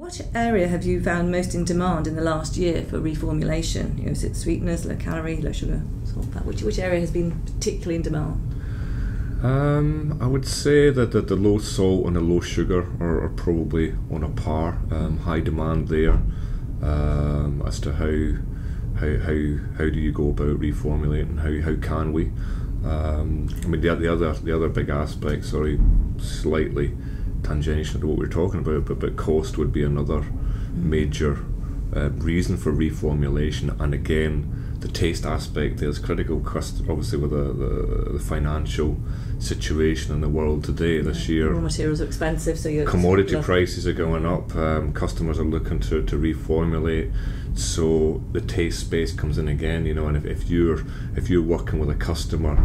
What area have you found most in demand in the last year for reformulation? Is it sweeteners, low calorie, low sugar, salt, fat? Which area has been particularly in demand? I would say that the low salt and the low sugar are probably on a par. High demand there. As to how do you go about reformulating? How can we? I mean the other big aspect. Sorry, slightly tangential to what we're talking about, but cost would be another major reason for reformulation. And again, the taste aspect there is critical, obviously with the financial situation in the world today. This year, raw materials are expensive, so commodity prices are going up. Customers are looking to reformulate, so the taste space comes in again. And if you're working with a customer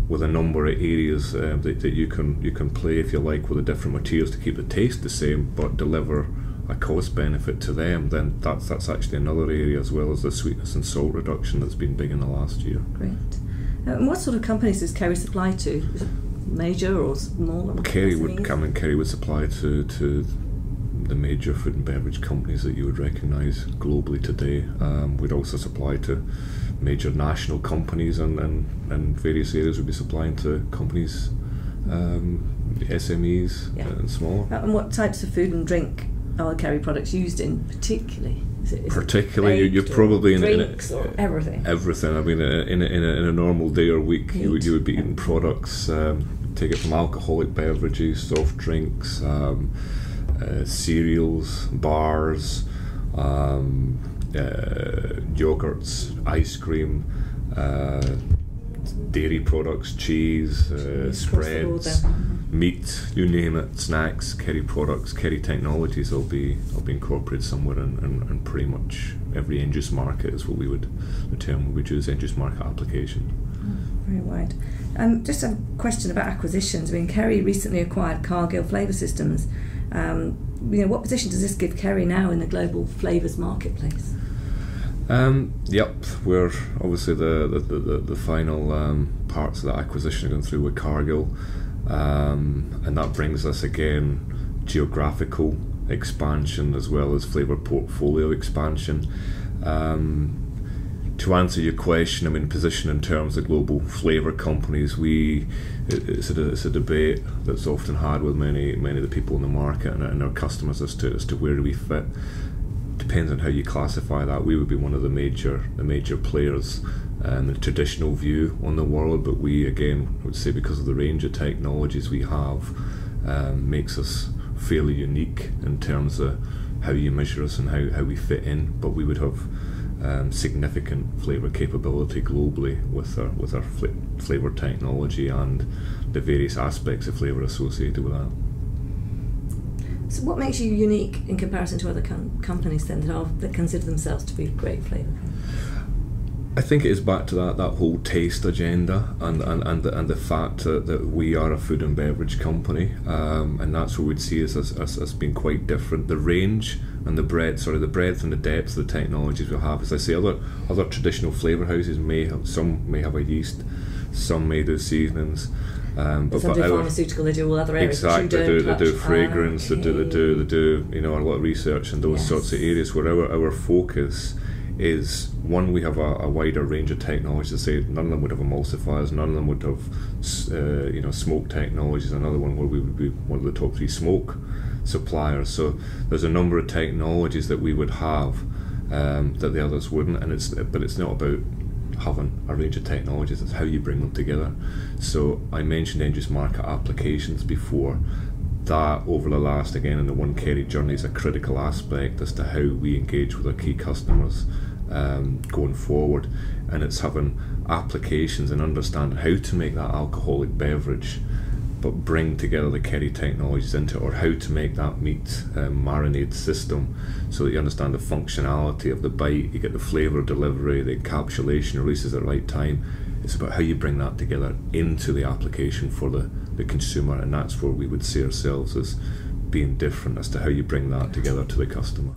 with a number of areas that you can play, if you like, with the different materials to keep the taste the same but deliver a cost benefit to them, then that's actually another area, as well as the sweetness and salt reduction that's been big in the last year. Great. And what sort of companies does Kerry supply to? Is it major or small? Kerry would supply to the major food and beverage companies that you would recognise globally today. We'd also supply to major national companies, and various areas would be supplying to companies, SMEs, and smaller. And what types of food and drink are Kerry products used in particularly? Particularly, you're probably in or everything. Everything. I mean, in a normal day or week, you would be eating products. Take it from alcoholic beverages, soft drinks, cereals, bars, yogurts, ice cream, dairy products, cheese, spreads, meat, you name it, snacks. Kerry products, Kerry technologies will be incorporated somewhere in pretty much every end-use market, is what the term we would use, end-use market application. Very wide. Just a question about acquisitions. I mean, Kerry recently acquired Cargill Flavour Systems. What position does this give Kerry now in the global flavours marketplace? We're obviously the final parts of that acquisition are going through with Cargill, and that brings us again geographical expansion as well as flavour portfolio expansion. To answer your question, I mean, position in terms of global flavour companies, it's a debate that's often had with many of the people in the market and our customers as to where do we fit. Depends on how you classify that. We would be one of the major players in the traditional view on the world, but we, again, I would say, because of the range of technologies we have, makes us fairly unique in terms of how you measure us and how we fit in. But we would have significant flavour capability globally with our flavour technology and the various aspects of flavour associated with that. So what makes you unique in comparison to other companies then that consider themselves to be great flavour companies? I think it is back to that whole taste agenda and the fact that we are a food and beverage company, and that's what we'd see as being quite different. The range and the breadth and the depth of the technologies we have. As I say, other traditional flavour houses may have a yeast, some may do seasonings. But some do pharmaceutical, they do all other areas. Exactly, they do fragrance, they do a lot of research in those sorts of areas. Where our focus is, one, we have a wider range of technologies. Say none of them would have emulsifiers, none of them would have smoke technologies. Another one where we would be one of the top 3 smoke suppliers. So there's a number of technologies that we would have that the others wouldn't, but it's not about having a range of technologies, it's how you bring them together. So I mentioned end-use market applications before. That, over the last, again, in the One Kerry journey, is a critical aspect as to how we engage with our key customers going forward, and it's having applications and understanding how to make that alcoholic beverage but bring together the Kerry technologies into it, or how to make that meat marinade system so that you understand the functionality of the bite, you get the flavour delivery, the encapsulation releases at the right time. It's about how you bring that together into the application for the consumer, and that's where we would see ourselves as being different as to how you bring that together to the customer.